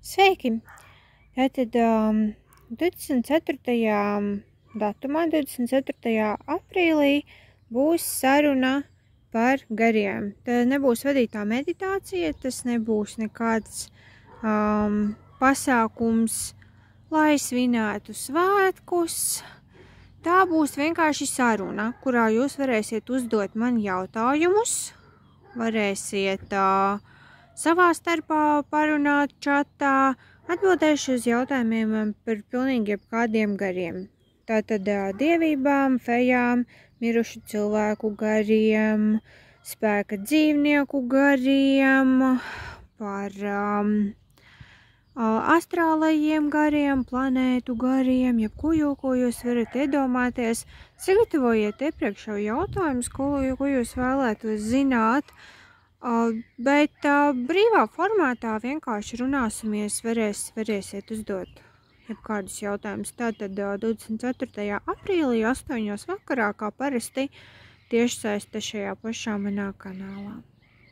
Sveiki! Tātad 24. datumā, 24. aprīlī būs saruna par gariem. Tā nebūs vadītā meditācija, tas nebūs nekāds pasākums, lai svinētu svētkus. Tā būs vienkārši saruna, kurā jūs varēsiet uzdot man jautājumus, varēsiet savā starpā parunāt čatā, atbildēšu uz jautājumiem par pilnīgi jebkādiem gariem. Tātad dievībām, fejām, mirušu cilvēku gariem, spēka dzīvnieku gariem, par astrālajiem gariem, planētu gariem, jebko, ko jūs varat iedomāties. Sagatavojiet iepriekš jau jautājumus, ko jūs vēlētos zināt. Bet brīvā formātā vienkārši runāsimies, varēsiet uzdot jebkādus jautājumus. Tātad 24. aprīlī 8. vakarā, kā parasti, tiešsaiste šajā pašā manā kanālā.